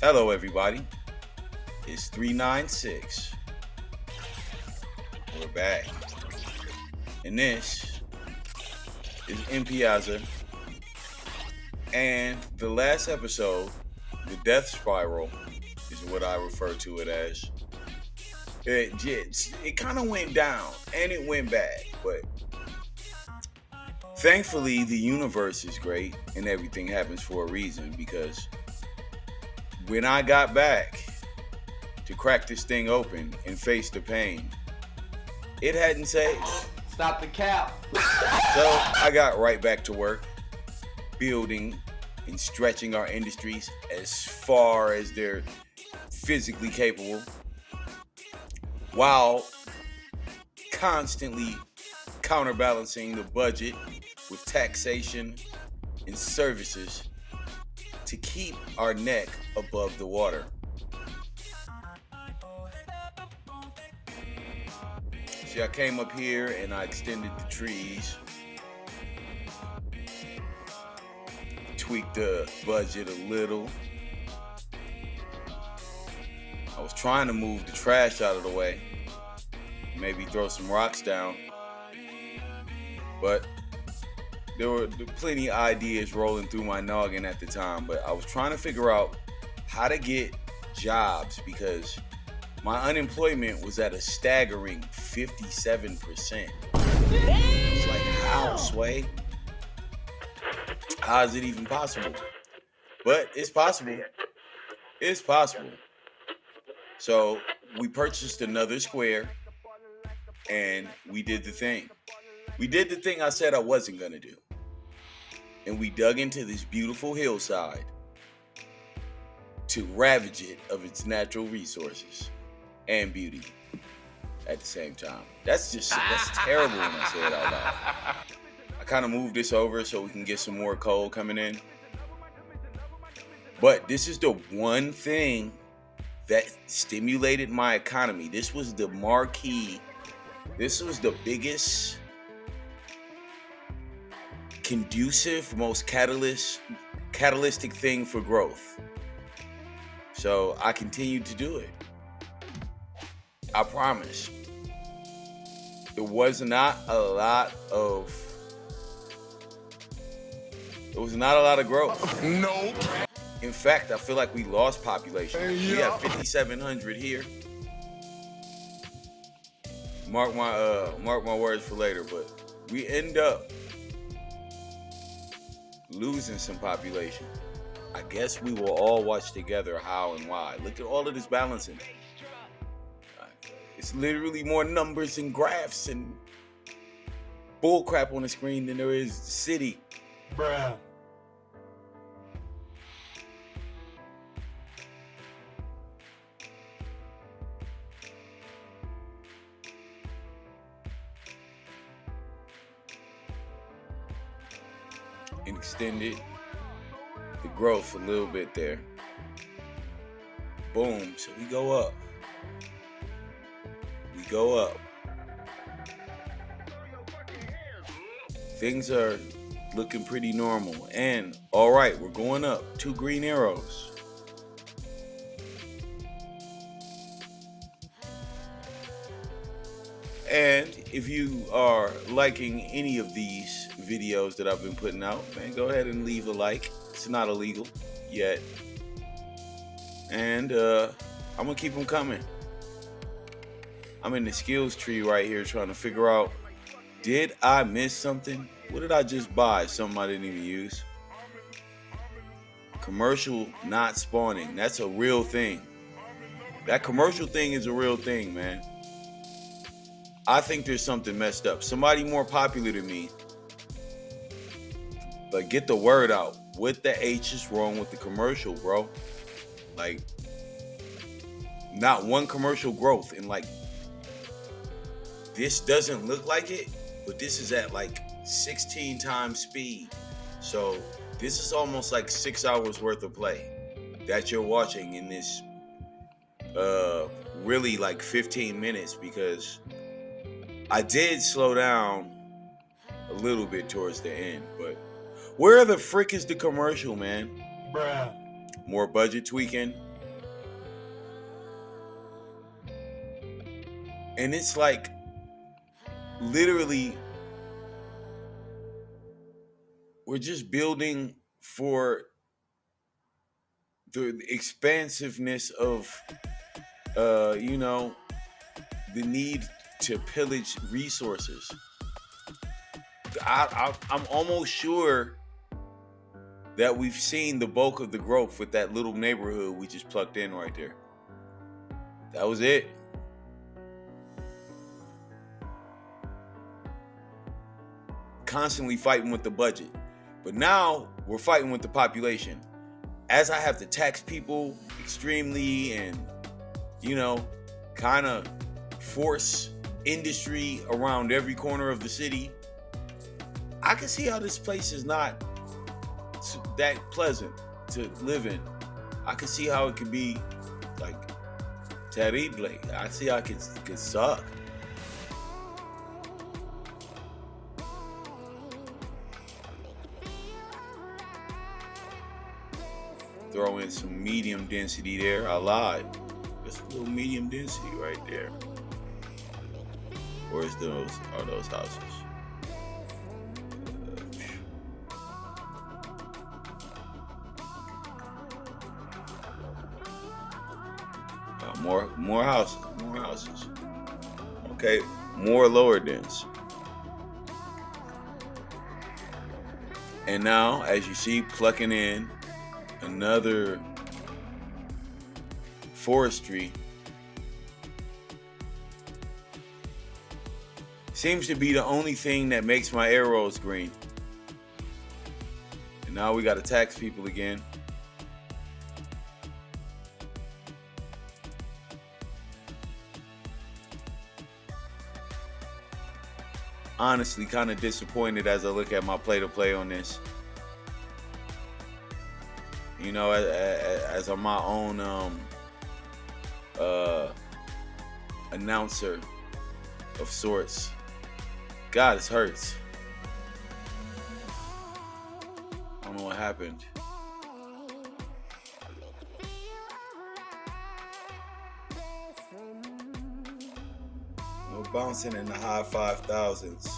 Hello, everybody. It's 396. We're back. And this is M Piazza. And the last episode, the death spiral, is what I refer to it as. It kind of went down and it went bad. But thankfully, the universe is great and everything happens for a reason, because when I got back to crack this thing open and face the pain, it hadn't saved. Stop the cap. So I got right back to work, building and stretching our industries as far as they're physically capable, while constantly counterbalancing the budget with taxation and services to keep our neck above the water. See, I came up here and I extended the trees, tweaked the budget a little. I was trying to move the trash out of the way, maybe throw some rocks down, but there were plenty of ideas rolling through my noggin at the time. But I was trying to figure out how to get jobs, because my unemployment was at a staggering 57%. It's like, how, Sway? How is it even possible? But it's possible. It's possible. So we purchased another square and we did the thing. We did the thing I said I wasn't going to do. And we dug into this beautiful hillside to ravage it of its natural resources and beauty at the same time. That's terrible when I say it out loud. I kind of moved this over so we can get some more coal coming in. But this is the one thing that stimulated my economy. This was the marquee. This was the biggest, conducive, most catalytic thing for growth. So I continued to do it. I promise. There was not a lot of growth. No. In fact, I feel like we lost population. We have 5,700 here. Mark my words for later, but we end up losing some population. I guess we will all watch together how and why. Look at all of this balancing. It's literally more numbers and graphs and bullcrap on the screen than there is city. Bruh. And extended the growth a little bit there. Boom. So we go up. We go up. Things are looking pretty normal. And all right, we're going up. 2 green arrows. And if you are liking any of these videos that I've been putting out, man, go ahead and leave a like. It's not illegal yet. And I'm gonna keep them coming. I'm in the skills tree right here trying to figure out, did I miss something? What did I just buy? Something I didn't even use. Commercial not spawning. That's a real thing. That commercial thing is a real thing, man. I think there's something messed up. Somebody more popular than me, but get the word out. What the H is wrong with the commercial, bro? Like, not one commercial growth. And like, this doesn't look like it, but this is at like 16 times speed. So this is almost like 6 hours worth of play that you're watching in this really like 15 minutes, because I did slow down a little bit towards the end. But where the frick is the commercial, man? Bruh. More budget tweaking. And it's like literally we're just building for the expansiveness of you know, the need to pillage resources. I'm almost sure that we've seen the bulk of the growth with that little neighborhood we just plucked in right there. That was it. Constantly fighting with the budget. But now we're fighting with the population. As I have to tax people extremely and, you know, kind of force industry around every corner of the city, I can see how this place is not that pleasant to live in. I can see how it could be like terrible. I see how it could suck. Throw in some medium density there. I lied. Just a little medium density right there. Where's those? Are those houses? More houses. More houses. Okay, more lower dense. And now, as you see, plucking in another forestry seems to be the only thing that makes my arrows green. And now we got to tax people again. Honestly, kind of disappointed as I look at my play-to-play on this. You know, as I'm my own announcer of sorts. God, this hurts. I don't know what happened. We're bouncing in the high 5,000s.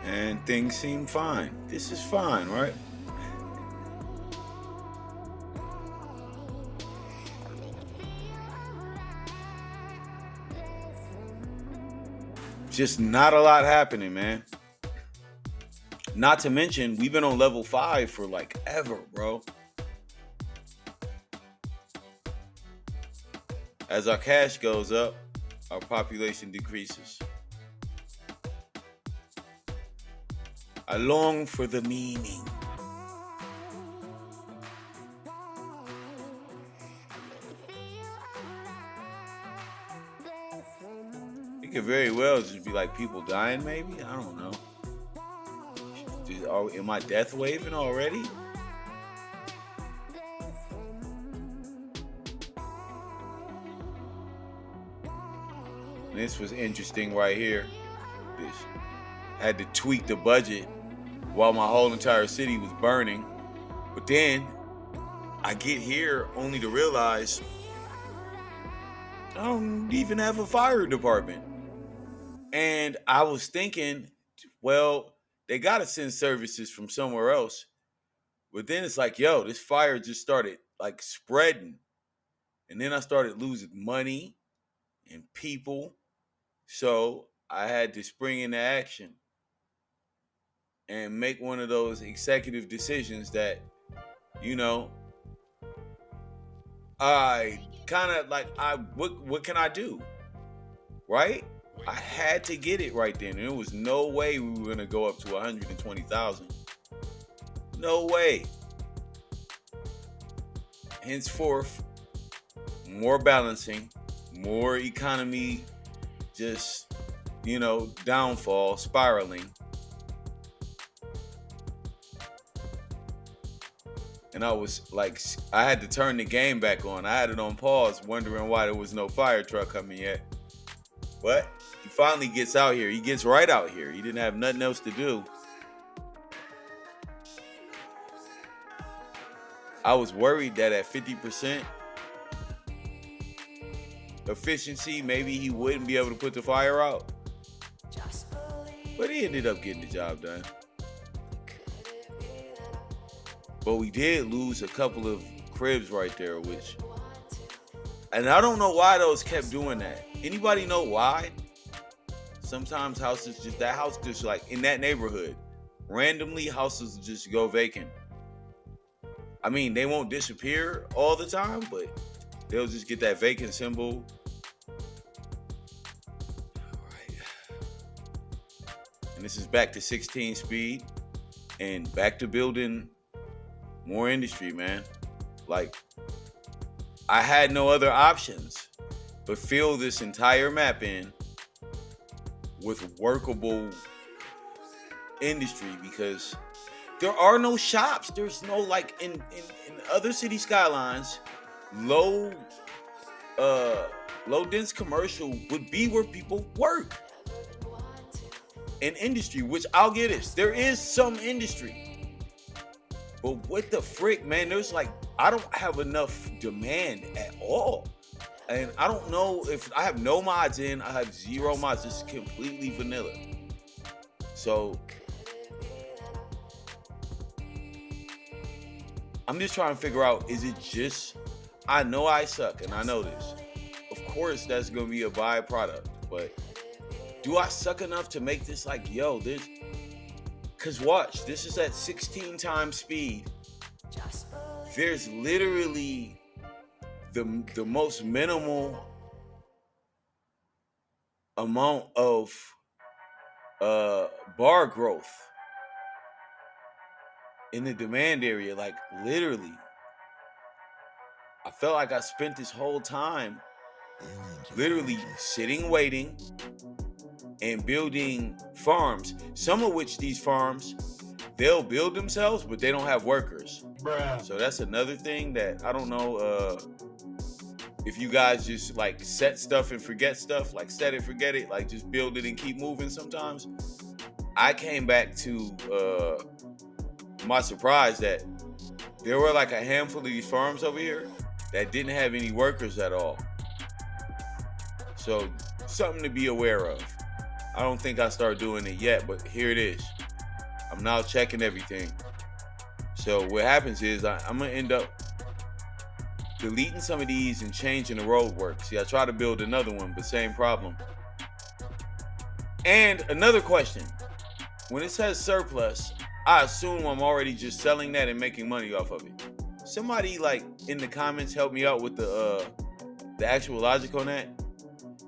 And things seem fine. This is fine, right? Just not a lot happening, man. Not to mention, we've been on level 5 for like ever, bro. As our cash goes up, our population decreases. I long for the meaning. It could very well just be like people dying, maybe? I don't know. Am I death waving already? This was interesting right here. This had to tweak the budget while my whole entire city was burning. But then I get here only to realize I don't even have a fire department. And I was thinking, well, they got to send services from somewhere else. But then it's like, yo, this fire just started like spreading. And then I started losing money and people. So I had to spring into action and make one of those executive decisions that, you know, I kind of like, what can I do? Right? I had to get it right then. And there was no way we were going to go up to 120,000. No way. Henceforth, more balancing, more economy, just, you know, downfall, spiraling. And I was like, I had to turn the game back on. I had it on pause, wondering why there was no fire truck coming yet. But finally gets out here. He gets right out here. He didn't have nothing else to do. I was worried that at 50% efficiency, maybe he wouldn't be able to put the fire out. But he ended up getting the job done. But we did lose a couple of cribs right there, and I don't know why those kept doing that. Anybody know why? Sometimes houses that house just like in that neighborhood, randomly houses just go vacant. I mean, they won't disappear all the time, but they'll just get that vacant symbol. All right. And this is back to 16 speed and back to building more industry, man. Like, I had no other options but fill this entire map in with workable industry because there are no shops. There's no, like, in other city skylines, low dense commercial would be where people work. In industry, which I'll get this. There is some industry. But what the frick, man? There's like, I don't have enough demand at all. And I don't know if I have no mods in. I have 0 mods. It's completely vanilla. So I'm just trying to figure out, is it just, I know I suck and I know this. Of course, that's going to be a byproduct. But do I suck enough to make this like, yo, this? Because watch, this is at 16 times speed. There's literally the most minimal amount of bar growth in the demand area. Like, literally. I felt like I spent this whole time literally sitting, waiting, and building farms, some of which these farms, they'll build themselves, but they don't have workers. Bruh. So that's another thing that I don't know if you guys just like set stuff and forget stuff, like set it, forget it, like just build it and keep moving sometimes. I came back to my surprise that there were like a handful of these farms over here that didn't have any workers at all. So something to be aware of. I don't think I started doing it yet, but here it is. I'm now checking everything. So what happens is I'm going to end up deleting some of these and changing the road work. See, I try to build another one, but same problem. And another question. When it says surplus, I assume I'm already just selling that and making money off of it. Somebody like in the comments help me out with the actual logic on that.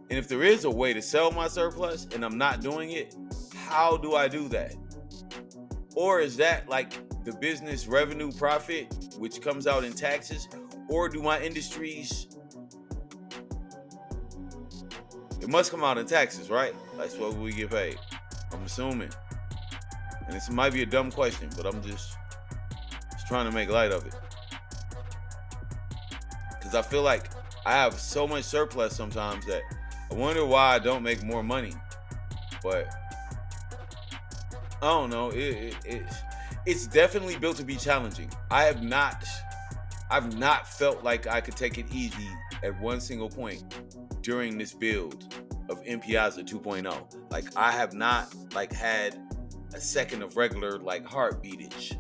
And if there is a way to sell my surplus and I'm not doing it, how do I do that? Or is that like the business revenue profit, which comes out in taxes? Or do my industries, it must come out in taxes, right? That's what we get paid, I'm assuming. And this might be a dumb question, but I'm just trying to make light of it. Because I feel like I have so much surplus sometimes that I wonder why I don't make more money. But I don't know. It's definitely built to be challenging. I've not felt like I could take it easy at one single point during this build of Impiazza 2.0. Like, I have not like had a second of regular like heartbeatage.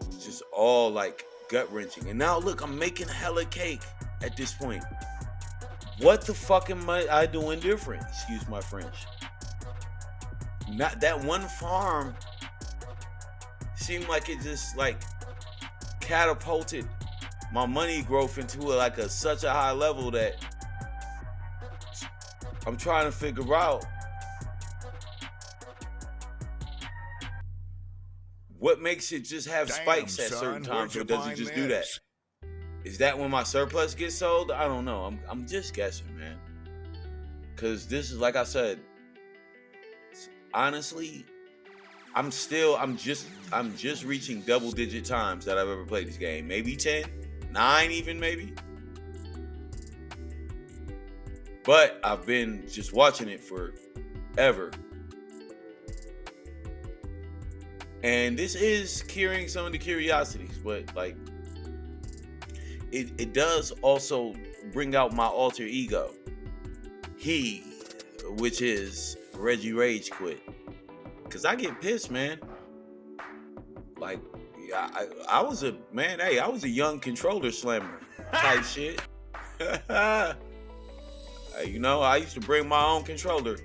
It's just all like gut wrenching. And now look, I'm making hella cake at this point. What the fuck am I doing different? Excuse my French. Not that one farm seemed like it just like catapulted my money growth into such a high level that I'm trying to figure out what makes it just have spikes at certain times, or does it just do that? Is that when my surplus gets sold? I don't know. I'm just guessing, man. Cause this is, like I said, honestly, I'm just reaching double digit times that I've ever played this game. Maybe 10, 9 even maybe. But I've been just watching it forever. And this is curing some of the curiosities, but like it does also bring out my alter ego. He, which is Reggie Rage Quit. Cause I get pissed, man. Like, yeah, I was a man, hey, I was a young controller slammer type shit. You know, I used to bring my own controller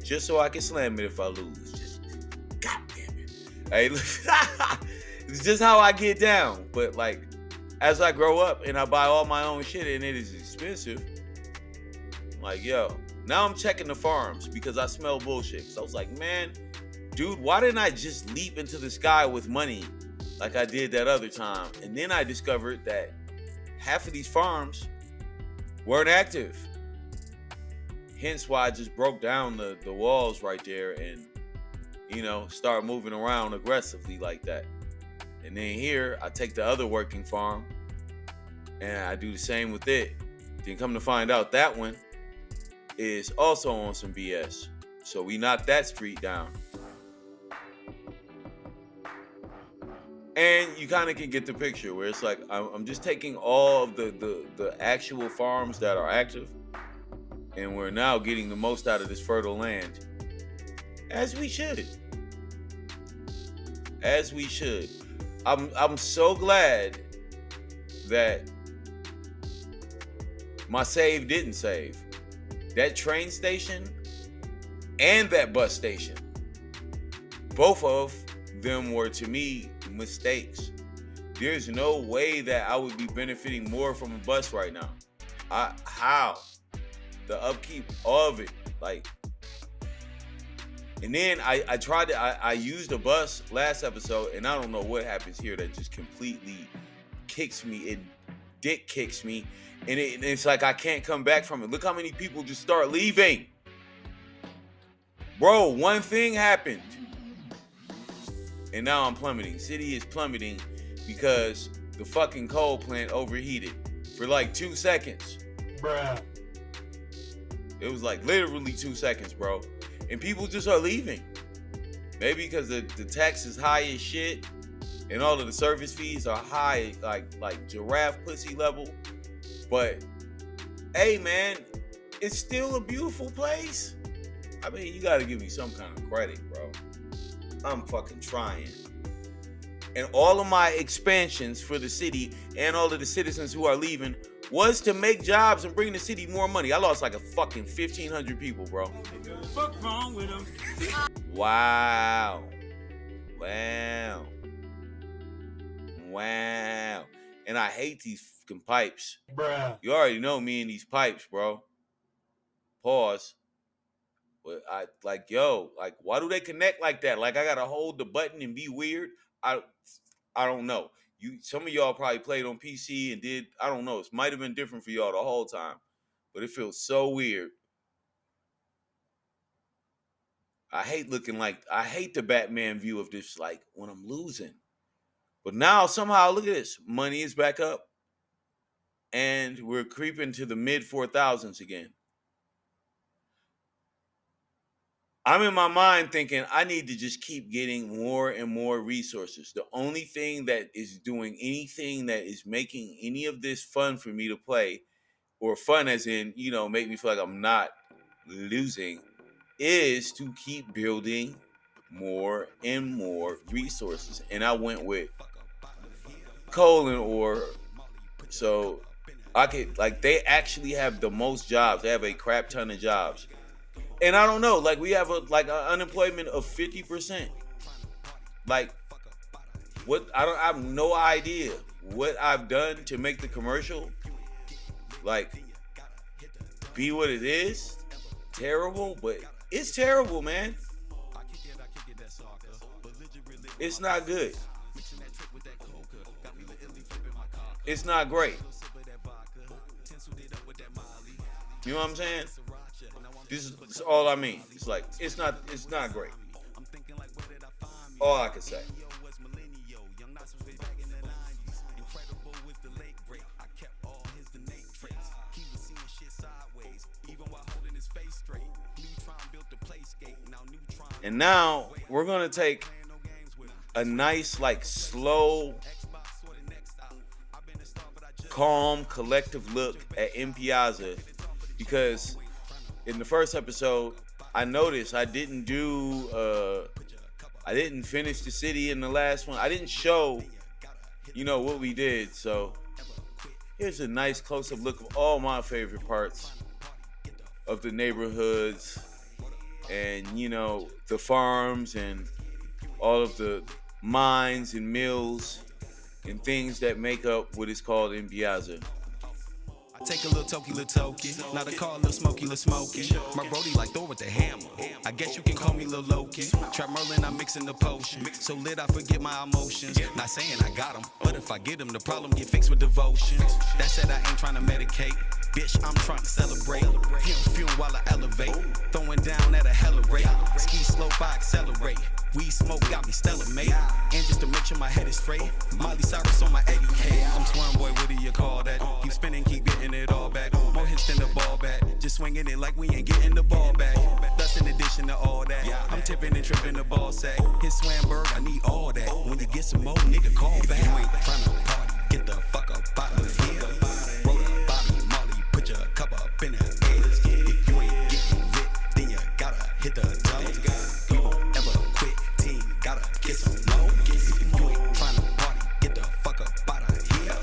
just so I could slam it if I lose. Just, God damn it. Hey, it's just how I get down. But like, as I grow up and I buy all my own shit and it is expensive, I'm like, yo, now I'm checking the farms because I smell bullshit. So I was like, man, dude, why didn't I just leap into the sky with money like I did that other time? And then I discovered that half of these farms weren't active. Hence why I just broke down the walls right there and, you know, start moving around aggressively like that. And then here, I take the other working farm and I do the same with it. Then come to find out that one is also on some BS. So we knocked that street down. And you kind of can get the picture where it's like, I'm just taking all of the actual farms that are active, and we're now getting the most out of this fertile land. As we should. As we should. I'm so glad that my save didn't save. That train station and that bus station, both of them were, to me, mistakes. There's no way that I would be benefiting more from a bus right now. How? The upkeep of it, like. And then I used a bus last episode, and I don't know what happens here that just completely kicks me. It dick kicks me, and it's like I can't come back from it. Look how many people just start leaving. Bro, one thing happened, and now I'm plummeting. City is plummeting because the fucking coal plant overheated for like 2 seconds. Bruh. It was like literally 2 seconds, bro. And people just are leaving. Maybe because the tax is high as shit and all of the service fees are high, like giraffe pussy level. But hey, man, it's still a beautiful place. I mean, you gotta give me some kind of credit, bro. I'm fucking trying. And all of my expansions for the city and all of the citizens who are leaving was to make jobs and bring the city more money. I lost like a fucking 1,500 people, bro. Fuck wrong with them. Wow. And I hate these fucking pipes. Bruh. You already know me and these pipes, bro. Pause. But I like, yo, like, why do they connect like that? Like I gotta hold the button and be weird. I don't know. Some of y'all probably played on PC and did, I don't know. It might have been different for y'all the whole time, but it feels so weird. I hate the Batman view of this, like when I'm losing. But now somehow, look at this. Money is back up and we're creeping to the mid 4,000s again. I'm in my mind thinking I need to just keep getting more and more resources. The only thing that is doing anything that is making any of this fun for me to play, or fun as in, you know, make me feel like I'm not losing, is to keep building more and more resources. And I went with coal and ore. So I could, like, they actually have the most jobs. They have a crap ton of jobs. And I don't know, like we have an unemployment of 50%. Like, what? I have no idea what I've done to make the commercial like be what it is. Terrible, but it's terrible, man. It's not good. It's not great. You know what I'm saying? This is all I mean. It's like, it's not great. All I can say. And now we're gonna take a nice, like, slow, calm, collective look at Impiazza, because in the first episode, I noticed I didn't finish the city in the last one. I didn't show, what we did. So here's a nice close-up look of all my favorite parts of the neighborhoods and, the farms and all of the mines and mills and things that make up what is called Impiazza. Take a little tokey, not a car, little smoky. My brody like Thor with the hammer. I guess you can call me Lil Loki. Trap Merlin, I'm mixing the potion. So lit, I forget my emotions. Not saying I got them, but if I get them, the problem get fixed with devotion. That said, I ain't trying to medicate. Bitch, I'm trying to celebrate. Fume while I elevate. Throwing down at a hella rate. Ski slope, I accelerate. Weed smoke got me stellar, mate. And just to make sure my head is straight, Miley Cyrus on my Eddie K. I'm Twin Boy, what do you call that? Keep spinning, keep getting it all back. More hits than the ball back. Just swinging it like we ain't getting the ball back. That's in addition to all that. I'm tipping and tripping the ball sack. Hit Swamberg, I need all that. When you get some more, nigga, call back. If you ain't trying to party, get the fuck up out of here. Roll up, Bobby, Molly, put your cup up in the air. If you ain't getting lit, then you gotta hit the toe. We won't ever quit, team, gotta get some more. If you ain't trying to party, get the fuck up out of here.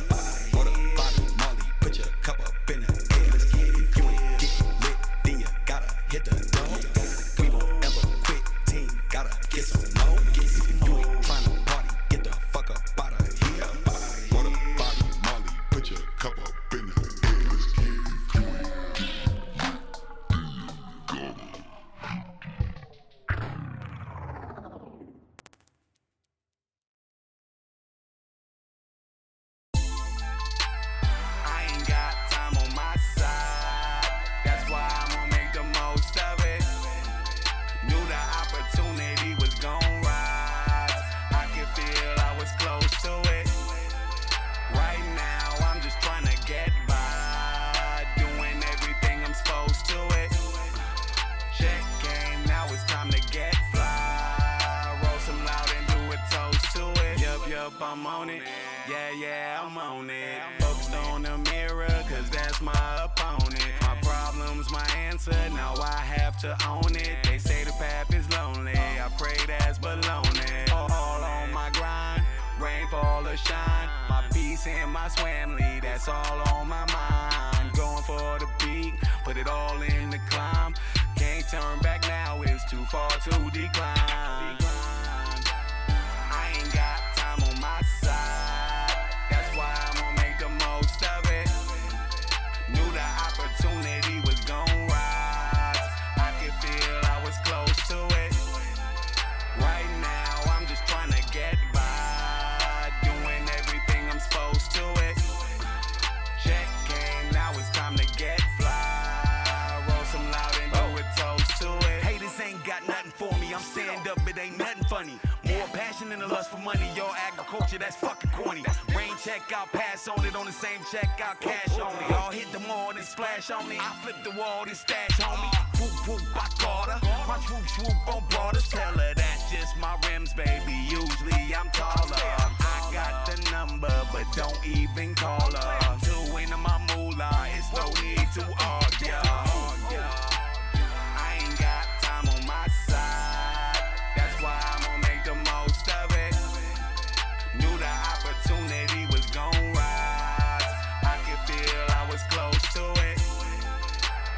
Roll up, Bobby, Molly, put your cup up in the air. If you ain't getting lit, then you gotta hit the toe. We won't ever quit, team, gotta get some more. If you ain't trying to party, get the fuck up out of here. Roll up, Bobby, Molly, put your cup up in the air. I'm on it, yeah, I'm on it. Focused on the mirror, cause that's my opponent. My problem's my answer, now I have to own it. They say the path is lonely, I pray that's baloney. All on my grind, rain, fall, or shine. My peace and my swamly, that's all on my mind. Going for the peak, put it all in the climb. Can't turn back now, it's too far to decline. I ain't got time on my side, that's why I'm gonna make the most of it. Knew the opportunity was gon' rise, I could feel I was close to it. Right now I'm just trying to get by, doing everything I'm supposed to it. Check came, now it's time to get fly. Roll some loud and do it toast to it. Haters ain't got nothing for me, I'm stand up, it ain't nothing funny. More passion than the lust for money, your agriculture, that's fucking corny. Rain check, I'll pass on it, on the same check, I'll cash on it. Y'all hit the mall, then splash on me. I flip the wall, then stash on me. Whoop, whoop, I caught her. My swoop, swoop on broaders. Tell her that's just my rims, baby, usually I'm taller. I got the number, but don't even call her. Two into my moolah, it's no need to argue. I ain't got time on my side, that's why I'm gonna make the most of it. Knew the opportunity was gon' rise, I could feel I was close to it.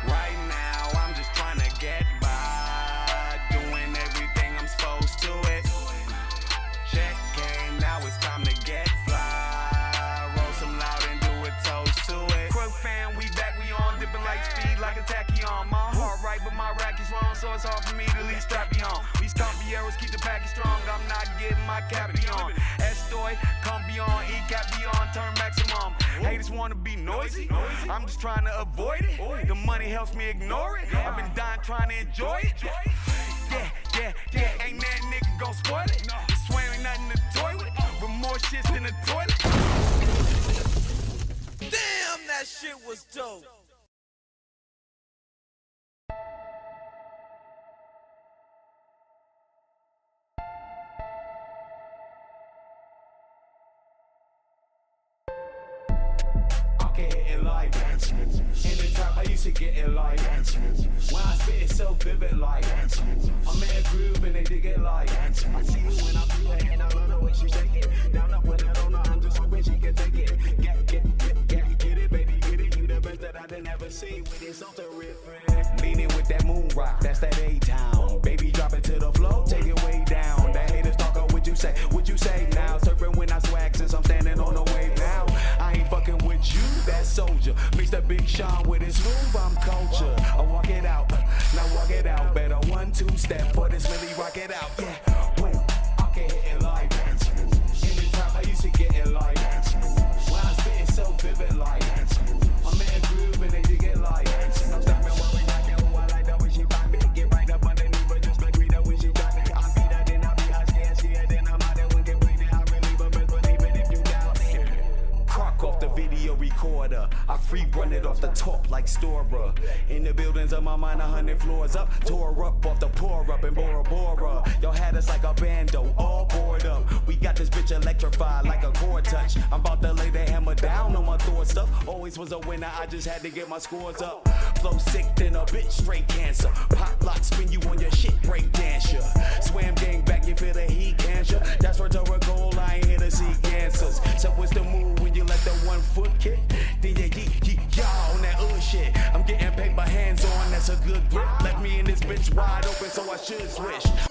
Right now I'm just trying to get by, doing everything I'm supposed to it. Check came, now it's time to get fly. Roll some loud and do it toast to it. Crook fan, we back, we on, dipping like speed like a tachyon. My heart right, but my rack is wrong, so it's hard for me to leave strappy on. These compieros keep the package strong, I'm not getting my cappy on. Estoy, come beyond, E-cap beyond, turn maximum. Haters wanna be noisy, I'm just trying to avoid it. The money helps me ignore it, I've been dying trying to enjoy it. Yeah, ain't that nigga gon' spoil it. The swear ain't nothing to toy with, with more shits than a toilet. Damn, that shit was dope. In the trap, I used to get it like when I spit it so vivid like I'm in a groove and they dig it like I see you when I feel it and I love the way she shake it. Down up when I don't know, I'm just hoping she can take it. Get it, baby, get it. You the best that I done ever seen with it, so terrific. Leaning with that moon rock, that's that A-town. Baby, drop it to the floor, take it way down. The haters talk up, what you say? What you say now? Surfing when I swag since I'm standing on the wave now. I ain't fucking with you, that soldier. Mix the Big Sean with his move, I'm culture. I walk it out, now walk it out. Better 1-2 step for this Millie, rock it out. Yeah, boom, I can hit it like in the trap, I used to get it like when I spit it so vivid like I'm in a groove and they dig it like I'm stopping worrying like that. Oh, I like the way she pop it. Get right up underneath, but just like read the way she drop it. I beat her, then I be hot, scared, then I'm out there when get bleeding. I really but best believe it if you doubt it. Crock off the video recorder. I free run it off the top like Stora. In the buildings of my mind, 100 floors up. Tore up off the pour up in Bora Bora. Y'all had us like a bando, all bored up. We got this bitch electrified like a core touch. I'm about to lay the hammer down on my Thor stuff. Always was a winner, I just had to get my scores up. Flow sick, then a bitch straight cancer. Pop lock, spin you on your shit, break dancer. Swam gang back, you feel the heat cancer. That's rhetorical, I ain't here to see cancers. So what's the move when you let the 1 foot kick? Then you y'all on that shit. I'm getting paid by hands on, that's a good grip. Left me in this bitch wide open, so I should switch.